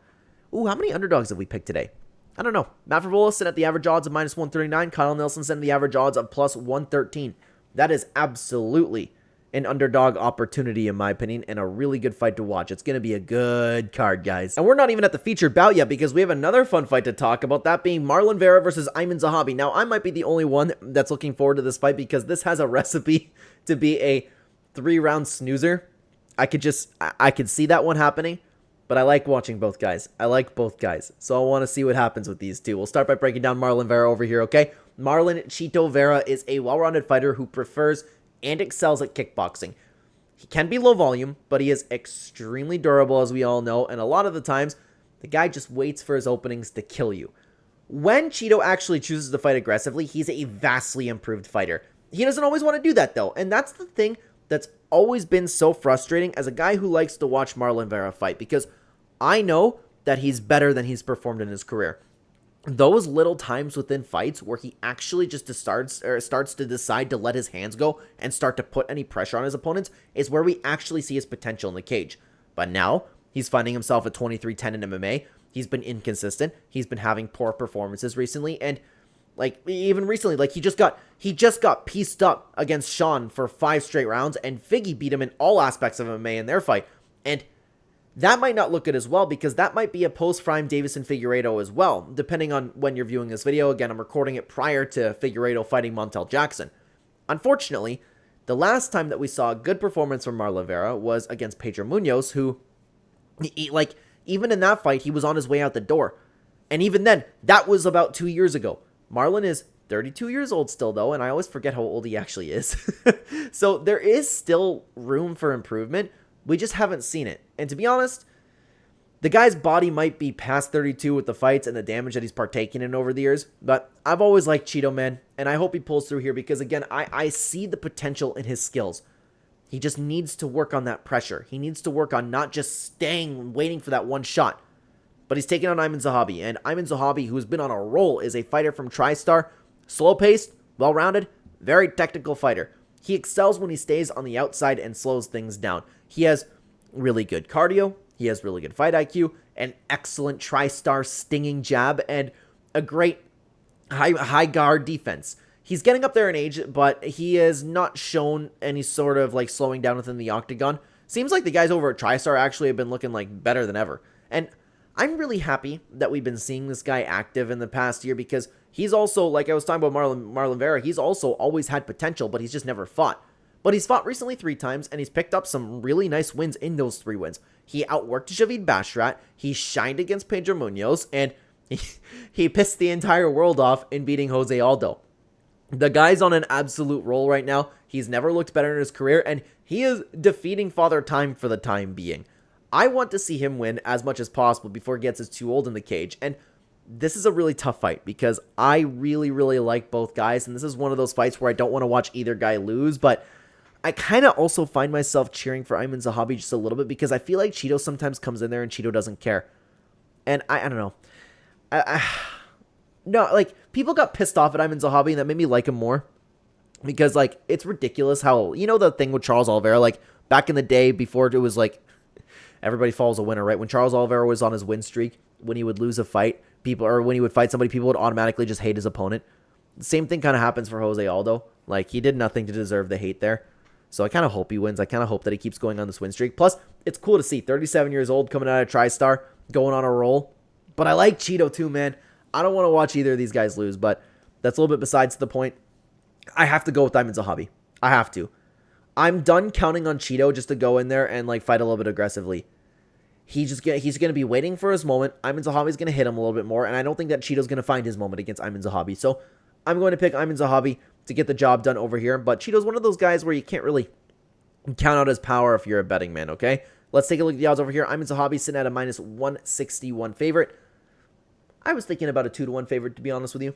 Ooh, how many underdogs have we picked today? I don't know. Matt Frevola sitting at the average odds of minus 139. Kyle Nelson sitting at the average odds of plus 113. That is absolutely an underdog opportunity, in my opinion, and a really good fight to watch. It's going to be a good card, guys. And we're not even at the featured bout yet because we have another fun fight to talk about, that being Marlon Vera versus AIemann Zahabi. Now, I might be the only one that's looking forward to this fight because this has a recipe to be a 3-round snoozer. I could see that one happening, but I like watching both guys. I like both guys, so I want to see what happens with these two. We'll start by breaking down Marlon Vera over here, okay? Marlon Chito Vera is a well-rounded fighter who prefers and excels at kickboxing. He can be low volume, but he is extremely durable, as we all know, and a lot of the times, the guy just waits for his openings to kill you. When Chito actually chooses to fight aggressively, he's a vastly improved fighter. He doesn't always want to do that, though, and that's the thing that's always been so frustrating as a guy who likes to watch Marlon Vera fight, because I know that he's better than he's performed in his career. Those little times within fights where he actually just starts to decide to let his hands go and start to put any pressure on his opponents is where we actually see his potential in the cage. But now, he's finding himself at 23-10 in MMA. He's been inconsistent. He's been having poor performances recently, and like even recently, like he just got pieced up against Sean for 5 straight rounds, and Figgy beat him in all aspects of MMA in their fight. And that might not look good as well, because that might be a post-prime Davison Figueiredo as well, depending on when you're viewing this video. Again, I'm recording it prior to Figueiredo fighting Montel Jackson. Unfortunately, the last time that we saw a good performance from Marlon Vera was against Pedro Munoz, who, even in that fight, he was on his way out the door. And even then, that was about 2 years ago. Marlon is 32 years old still, though, and I always forget how old he actually is. So there is still room for improvement. We just haven't seen it. And to be honest, the guy's body might be past 32 with the fights and the damage that he's partaking in over the years, but I've always liked Chito, man, and I hope he pulls through here because, again, I see the potential in his skills. He just needs to work on that pressure. He needs to work on not just staying, waiting for that one shot, but he's taking on AIemann Zahabi, and AIemann Zahabi, who's been on a roll, is a fighter from TriStar, slow-paced, well-rounded, very technical fighter. He excels when he stays on the outside and slows things down. He has really good cardio, he has really good fight IQ, an excellent TriStar stinging jab, and a great high guard defense. He's getting up there in age, but he has not shown any sort of like slowing down within the octagon. Seems like the guys over at TriStar actually have been looking like better than ever. And I'm really happy that we've been seeing this guy active in the past year, because he's also, like I was talking about Marlon Vera, he's also always had potential, but he's just never fought. But he's fought recently 3 times, and he's picked up some really nice wins in those 3 wins. He outworked Javid Bashrat, he shined against Pedro Munoz, and he pissed the entire world off in beating Jose Aldo. The guy's on an absolute roll right now. He's never looked better in his career, and he is defeating Father Time for the time being. I want to see him win as much as possible before he gets too old in the cage, and this is a really tough fight because I really, really like both guys, and this is one of those fights where I don't want to watch either guy lose, but I kind of also find myself cheering for AIemann Zahabi just a little bit because I feel like Cheeto sometimes comes in there and Cheeto doesn't care. And I don't know. No, like, people got pissed off at AIemann Zahabi, and that made me like him more. Because, like, it's ridiculous how, you know the thing with Charles Oliveira, like, back in the day before it was, like, everybody follows a winner, right? When Charles Oliveira was on his win streak, when he would lose a fight, or when he would fight somebody, people would automatically just hate his opponent. The same thing kind of happens for Jose Aldo. Like, he did nothing to deserve the hate there. So I kind of hope he wins. I kind of hope that he keeps going on this win streak. Plus, it's cool to see 37 years old coming out of TriStar, going on a roll. But I like Cheeto too, man. I don't want to watch either of these guys lose, but that's a little bit besides the point. I have to go with AIemann Zahabi. I have to. I'm done counting on Cheeto just to go in there and like fight a little bit aggressively. He's going to be waiting for his moment. AIemann Zahabi's going to hit him a little bit more, and I don't think that Cheeto's going to find his moment against AIemann Zahabi. So I'm going to pick AIemann Zahabi to get the job done over here, but Cheeto's one of those guys where you can't really count out his power if you're a betting man, okay? Let's take a look at the odds over here. AIemann Zahabi sitting at a minus 161 favorite. I was thinking about a 2-1 favorite, to be honest with you.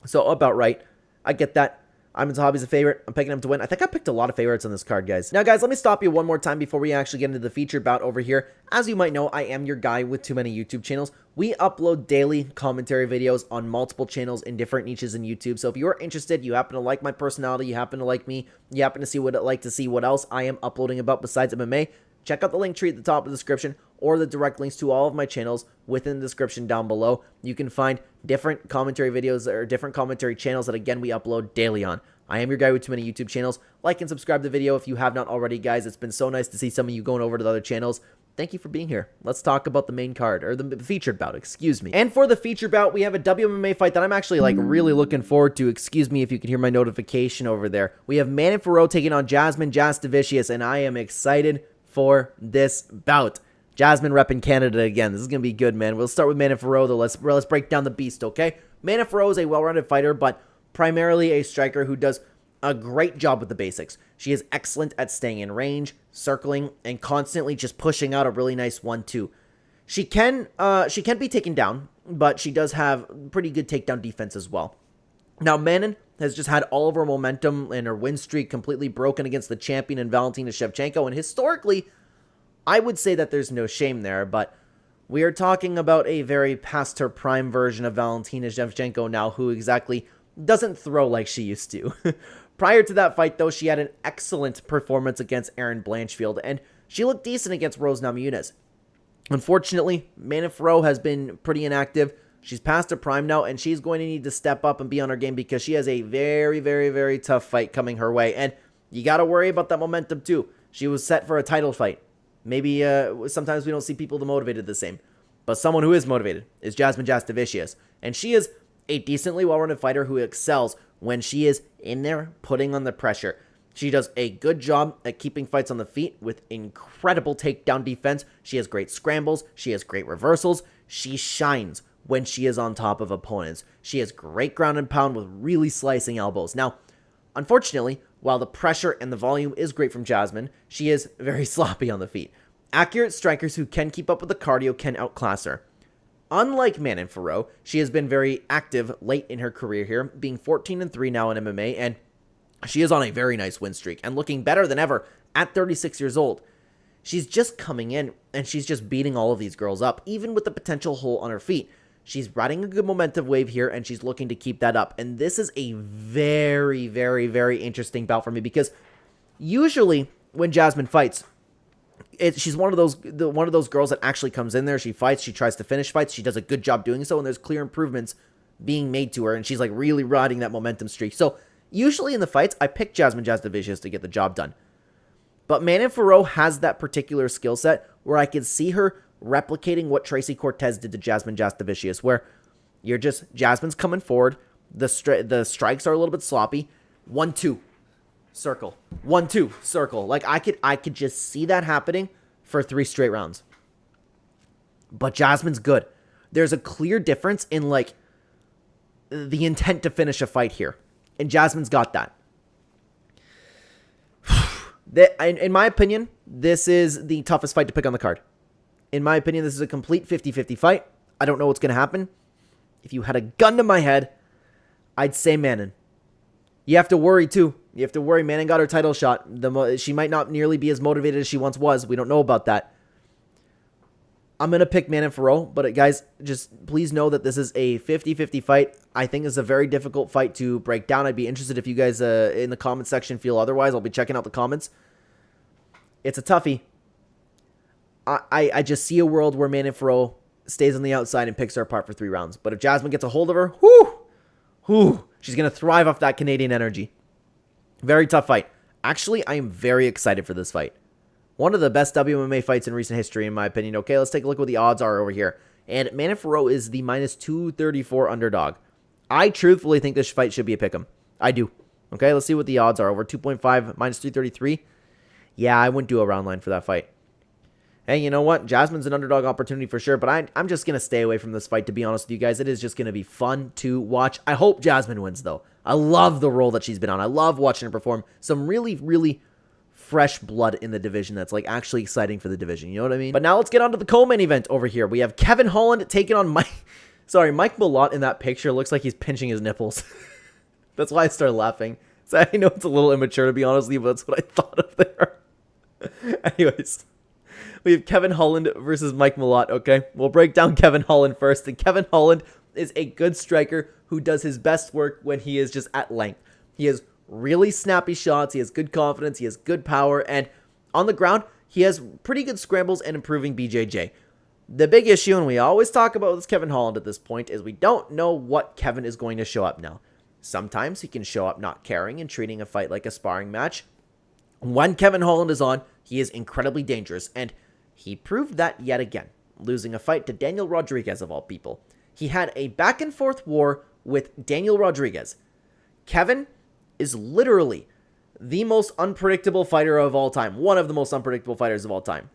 So, about right. I get that. AIemann Zahabi's a favorite. I'm picking him to win. I think I picked a lot of favorites on this card, guys. Now, guys, let me stop you one more time before we actually get into the feature bout over here. As you might know, I am your guy with too many YouTube channels. We upload daily commentary videos on multiple channels in different niches in YouTube. So if you're interested, you happen to like my personality, you happen to like me, you happen to see what what else I am uploading about besides MMA, check out the link tree at the top of the description or the direct links to all of my channels within the description down below. You can find different commentary videos or different commentary channels that, again, we upload daily on. I am your guy with too many YouTube channels. Like and subscribe to the video if you have not already, guys. It's been so nice to see some of you going over to the other channels. Thank you for being here. Let's talk about the main card, or the featured bout, excuse me. And for the featured bout, we have a WMMA fight that I'm actually, like, really looking forward to. Excuse me if you can hear my notification over there. We have Manon Fiorot taking on Jasmine Jasudavicius, and I am excited for this bout. Jasmine repping Canada again. This is going to be good, man. We'll start with Manon Fiorot, though. Let's break down the beast, okay? Manon Fiorot is a well-rounded fighter, but primarily a striker who does a great job with the basics. She is excellent at staying in range, circling, and constantly just pushing out a really nice 1-2. She can be taken down, but she does have pretty good takedown defense as well. Now, Manon has just had all of her momentum and her win streak completely broken against the champion in Valentina Shevchenko, and historically, I would say that there's no shame there, but we are talking about a very past her prime version of Valentina Shevchenko now, who exactly doesn't throw like she used to. Prior to that fight, though, she had an excellent performance against Erin Blanchfield, and she looked decent against Rose Namajunas. Unfortunately, Manon Fiorot has been pretty inactive. She's past her prime now, and she's going to need to step up and be on her game because she has a very, very, very tough fight coming her way, and you got to worry about that momentum, too. She was set for a title fight. Maybe sometimes we don't see people motivated the same, but someone who is motivated is Jasmine Jasudavicius, and she is a decently well-rounded fighter who excels when she is in there putting on the pressure. She does a good job at keeping fights on the feet with incredible takedown defense. She has great scrambles. She has great reversals. She shines when she is on top of opponents. She has great ground and pound with really slicing elbows. Now, unfortunately, while the pressure and the volume is great from Jasmine, she is very sloppy on the feet. Accurate strikers who can keep up with the cardio can outclass her. Unlike Manon Fiorot, she has been very active late in her career here, being 14-3 now in MMA, and she is on a very nice win streak and looking better than ever at 36 years old. She's just coming in, and she's just beating all of these girls up, even with the potential hole on her feet. She's riding a good momentum wave here, and she's looking to keep that up. And this is a very, very, very interesting bout for me because usually when Jasmine fights, she's one of those girls that actually comes in there. She fights. She tries to finish fights. She does a good job doing so, and there's clear improvements being made to her, and she's like really riding that momentum streak. So usually in the fights, I pick Jasmine Jasudavicius to get the job done. But Manon Fiorot has that particular skill set where I can see her replicating what Tracy Cortez did to Jasmine Jasudavicius, where Jasmine's coming forward, the strikes are a little bit sloppy, 1-2. Circle. 1-2. Circle. Like, I could just see that happening for 3 straight rounds. But Jasmine's good. There's a clear difference in, like, the intent to finish a fight here. And Jasmine's got that. In my opinion, this is the toughest fight to pick on the card. In my opinion, this is a complete 50-50 fight. I don't know what's going to happen. If you had a gun to my head, I'd say Manon. You have to worry, too. You have to worry. Manon got her title shot. She might not nearly be as motivated as she once was. We don't know about that. I'm going to pick Manon Fiorot, but guys, just please know that this is a 50-50 fight. I think it's a very difficult fight to break down. I'd be interested if you guys in the comment section feel otherwise. I'll be checking out the comments. It's a toughie. I just see a world where Manon Fiorot stays on the outside and picks her apart for 3 rounds. But if Jasmine gets a hold of her, she's going to thrive off that Canadian energy. Very tough fight. Actually, I am very excited for this fight. One of the best WMMA fights in recent history, in my opinion. Okay, let's take a look at what the odds are over here. And Manon Fiorot is the minus 234 underdog. I truthfully think this fight should be a pick'em. I do. Okay, let's see what the odds are. Over 2.5, minus 333. Yeah, I wouldn't do a round line for that fight. Hey, you know what? Jasmine's an underdog opportunity for sure, but I'm just going to stay away from this fight, to be honest with you guys. It is just going to be fun to watch. I hope Jasmine wins, though. I love the role that she's been on. I love watching her perform. Some really, really fresh blood in the division that's like actually exciting for the division. You know what I mean? But now let's get on to the co-main event over here. We have Kevin Holland taking on Mike Malott in that picture. Looks like he's pinching his nipples. That's why I started laughing. So I know it's a little immature, to be honest with you, but that's what I thought of there. Anyways, we have Kevin Holland versus Mike Malott, okay? We'll break down Kevin Holland first. And Kevin Holland is a good striker who does his best work when he is just at length. He has really snappy shots, he has good confidence, he has good power, and on the ground, he has pretty good scrambles and improving BJJ. The big issue, and we always talk about this Kevin Holland at this point, is we don't know what Kevin is going to show up now. Sometimes he can show up not caring and treating a fight like a sparring match. When Kevin Holland is on, he is incredibly dangerous, and he proved that yet again, losing a fight to Daniel Rodriguez of all people. He had a back-and-forth war with Daniel Rodriguez. Kevin is literally the most unpredictable fighter of all time. One of the most unpredictable fighters of all time.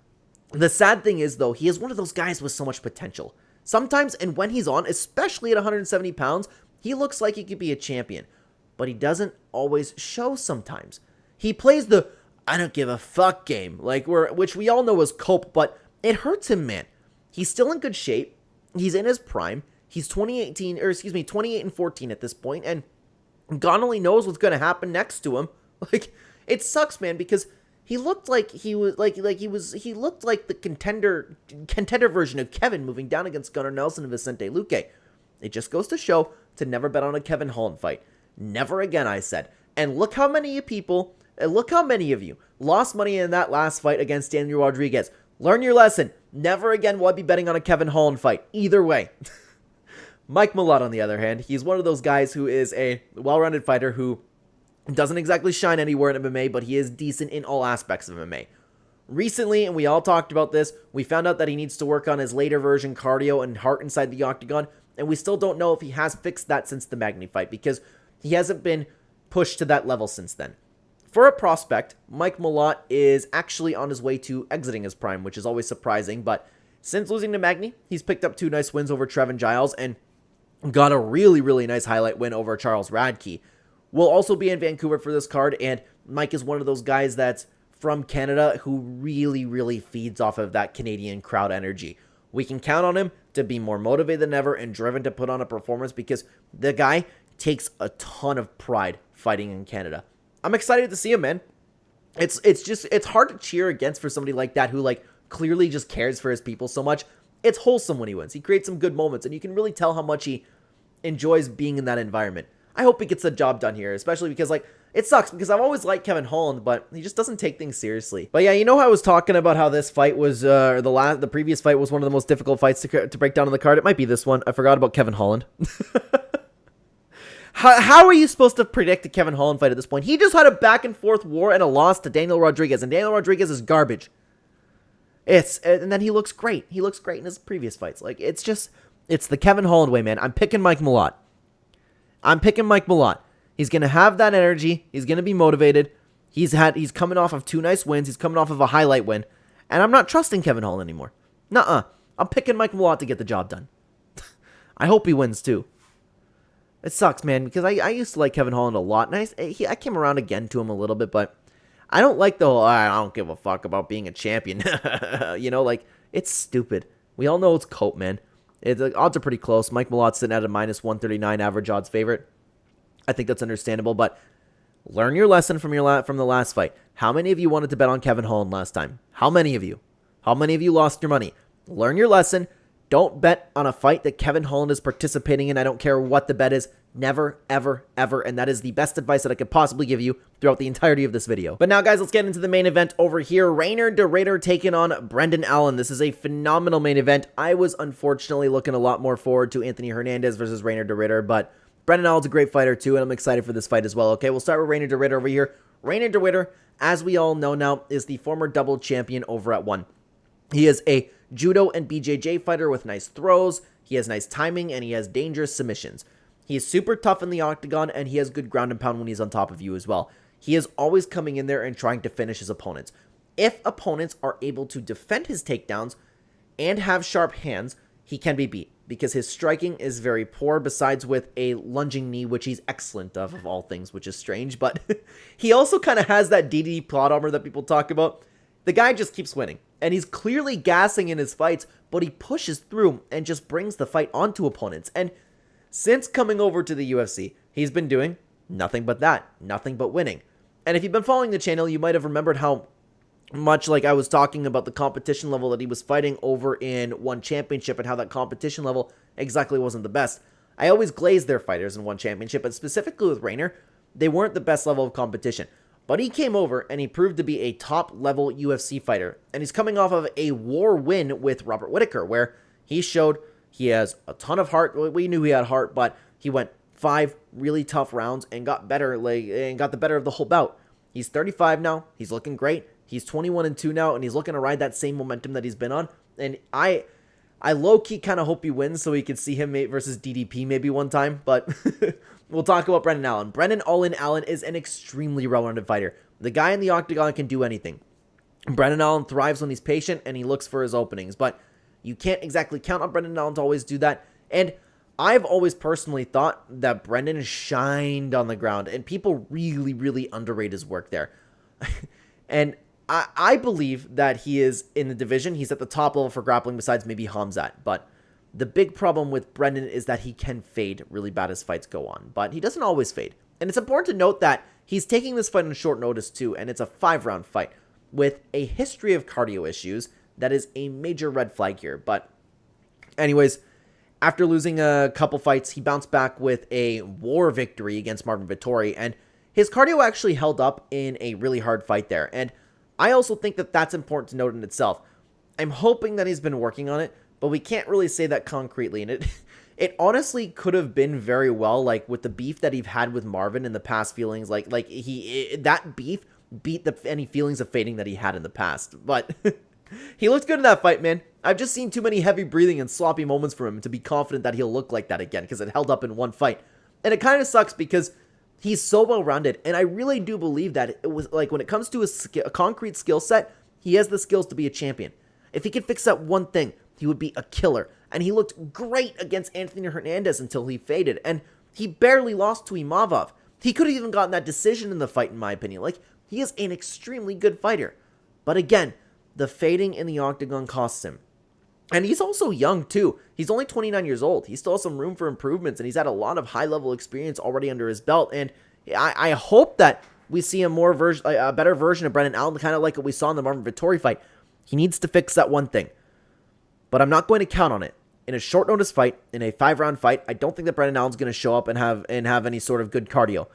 The sad thing is, though, he is one of those guys with so much potential. Sometimes, and when he's on, especially at 170 pounds, he looks like he could be a champion. But he doesn't always show sometimes. He plays the I don't give a fuck game, which we all know is cope, but it hurts him, man. He's still in good shape. He's in his prime. He's 28 and 14 at this point, and God only knows what's going to happen next to him. Like, it sucks, man, because he looked like he looked like the contender version of Kevin moving down against Gunnar Nelson and Vicente Luque. It just goes to show to never bet on a Kevin Holland fight. Never again, I said. And look how many of you lost money in that last fight against Daniel Rodriguez. Learn your lesson. Never again will I be betting on a Kevin Holland fight. Either way. Mike Malott, on the other hand, he's one of those guys who is a well-rounded fighter who doesn't exactly shine anywhere in MMA, but he is decent in all aspects of MMA. Recently, and we all talked about this, we found out that he needs to work on his later version cardio and heart inside the octagon, and we still don't know if he has fixed that since the Magny fight, because he hasn't been pushed to that level since then. For a prospect, Mike Malott is actually on his way to exiting his prime, which is always surprising, but since losing to Magny, he's picked up 2 nice wins over Trevin Giles, and got a really, really nice highlight win over Charles Radke. We'll also be in Vancouver for this card, and Mike is one of those guys that's from Canada who really, really feeds off of that Canadian crowd energy. We can count on him to be more motivated than ever and driven to put on a performance because the guy takes a ton of pride fighting in Canada. I'm excited to see him, man. It's hard to cheer against for somebody like that who clearly just cares for his people so much. It's wholesome when he wins. He creates some good moments, and you can really tell how much he enjoys being in that environment. I hope he gets the job done here, especially because, it sucks because I've always liked Kevin Holland, but he just doesn't take things seriously. But yeah, you know how I was talking about how this fight was, the previous fight was one of the most difficult fights to break down on the card? It might be this one. I forgot about Kevin Holland. How are you supposed to predict a Kevin Holland fight at this point? He just had a back-and-forth war and a loss to Daniel Rodriguez, and Daniel Rodriguez is garbage. And then he looks great. He looks great in his previous fights. It's the Kevin Holland way, man. I'm picking Mike Malott. He's going to have that energy. He's going to be motivated. He's coming off of 2 nice wins. He's coming off of a highlight win. And I'm not trusting Kevin Holland anymore. Nuh-uh. I'm picking Mike Malott to get the job done. I hope he wins, too. It sucks, man, because I used to like Kevin Holland a lot, and I came around again to him a little bit, but I don't like the whole, I don't give a fuck about being a champion. You know, like, it's stupid. We all know it's cope, man. The odds are pretty close. Mike Malott's sitting at a minus 139 average odds favorite. I think that's understandable, but learn your lesson from the last fight. How many of you wanted to bet on Kevin Holland last time? How many of you? How many of you lost your money? Learn your lesson. Don't bet on a fight that Kevin Holland is participating in. I don't care what the bet is. Never, ever, ever. And that is the best advice that I could possibly give you throughout the entirety of this video. But now, guys, let's get into the main event over here. Reinier de Raider taking on Brendan Allen. This is a phenomenal main event. I was unfortunately looking a lot more forward to Anthony Hernandez versus Reinier de Raider, but Brendan Allen's a great fighter too, and I'm excited for this fight as well. Okay, we'll start with Reinier de Raider over here. Reinier de Raider, as we all know now, is the former double champion over at ONE. He is a judo and BJJ fighter with nice throws, he has nice timing, and he has dangerous submissions. He is super tough in the octagon, and he has good ground and pound when he's on top of you as well. He is always coming in there and trying to finish his opponents. If opponents are able to defend his takedowns and have sharp hands, he can be beat, because his striking is very poor, besides with a lunging knee, which he's excellent of all things, which is strange, but he also kind of has that DDT plot armor that people talk about. The guy just keeps winning, and he's clearly gassing in his fights, but he pushes through and just brings the fight onto opponents. And since coming over to the UFC, he's been doing nothing but that, nothing but winning. And if you've been following the channel, you might have remembered how much like I was talking about the competition level that he was fighting over in ONE Championship, and how that competition level exactly wasn't the best. I always glazed their fighters in ONE Championship, but specifically with Reinier, they weren't the best level of competition. But he came over and he proved to be a top-level UFC fighter. And he's coming off of a war win with Robert Whittaker, where he showed he has a ton of heart. We knew he had heart, but he went 5 really tough rounds and got better, and got the better of the whole bout. He's 35 now. He's looking great. He's 21-2 now, and he's looking to ride that same momentum that he's been on. And I low-key kind of hope he wins so we can see him versus DDP maybe one time. But we'll talk about Brendan Allen. Brendan All-In Allen is an extremely well-rounded fighter. The guy in the octagon can do anything. Brendan Allen thrives when he's patient and he looks for his openings. But you can't exactly count on Brendan Allen to always do that. And I've always personally thought that Brendan shined on the ground, and people really, really underrate his work there. And I believe that he is in the division. He's at the top level for grappling besides maybe Hamzat. But the big problem with Brendan is that he can fade really bad as fights go on. But he doesn't always fade. And it's important to note that he's taking this fight on short notice too. And it's a 5-round fight with a history of cardio issues. That is a major red flag here. But anyways, after losing a couple fights, he bounced back with a war victory against Marvin Vettori. And his cardio actually held up in a really hard fight there. And I also think that that's important to note in itself. I'm hoping that he's been working on it, but we can't really say that concretely. And it honestly could have been very well, like with the beef that he've had with Marvin in the past, feelings like that beef beat any feelings of fading that he had in the past. But he looked good in that fight, man. I've just seen too many heavy breathing and sloppy moments from him to be confident that he'll look like that again, because it held up in one fight. And it kind of sucks because he's so well-rounded, and I really do believe that it was like when it comes to a concrete skill set, he has the skills to be a champion. If he could fix that one thing, he would be a killer. And he looked great against Anthony Hernandez until he faded, and he barely lost to Imavov. He could have even gotten that decision in the fight, in my opinion. Like, he is an extremely good fighter. But again, the fading in the octagon costs him. And he's also young, too. He's only 29 years old. He still has some room for improvements, and he's had a lot of high-level experience already under his belt. And I hope that we see a better version of Brendan Allen, kind of like what we saw in the Marvin Vettori fight. He needs to fix that one thing. But I'm not going to count on it. In a short-notice fight, in a 5-round fight, I don't think that Brendan Allen's going to show up and have any sort of good cardio.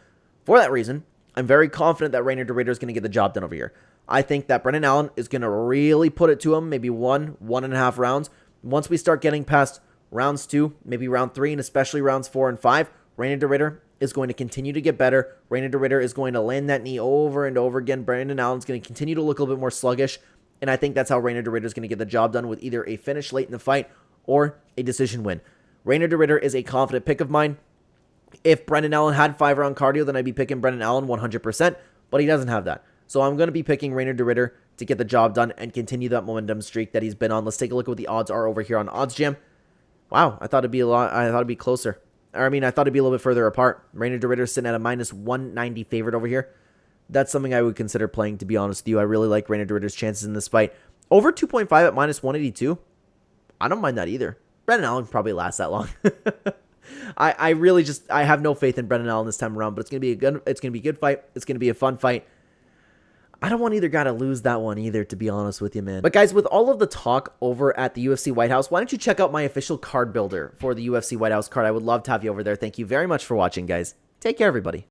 For that reason, I'm very confident that Reinier de Raider is going to get the job done over here. I think that Brendan Allen is going to really put it to him, maybe 1.5 rounds. Once we start getting past rounds 2, maybe round 3, and especially rounds 4 and 5, Reinier de Raider is going to continue to get better. Reinier de Raider is going to land that knee over and over again. Brendan Allen's going to continue to look a little bit more sluggish, and I think that's how Reinier de Raider is going to get the job done, with either a finish late in the fight or a decision win. Reinier de Raider is a confident pick of mine. If Brendan Allen had 5-round cardio, then I'd be picking Brendan Allen 100%, but he doesn't have that. So I'm going to be picking Reinier de Raider to get the job done and continue that momentum streak that he's been on. Let's take a look at what the odds are over here on OddsJam. Wow, I thought it'd be closer. Or, I mean, I thought it'd be a little bit further apart. Reinier Dober sitting at a minus 190 favorite over here. That's something I would consider playing, to be honest with you. I really like Reinier Dober's chances in this fight. Over 2.5 at minus 182. I don't mind that either. Brendan Allen probably lasts that long. I really just, I have no faith in Brendan Allen this time around, but it's gonna be a good fight. It's gonna be a fun fight. I don't want either guy to lose that one either, to be honest with you, man. But guys, with all of the talk over at the UFC White House, why don't you check out my official card builder for the UFC White House card? I would love to have you over there. Thank you very much for watching, guys. Take care, everybody.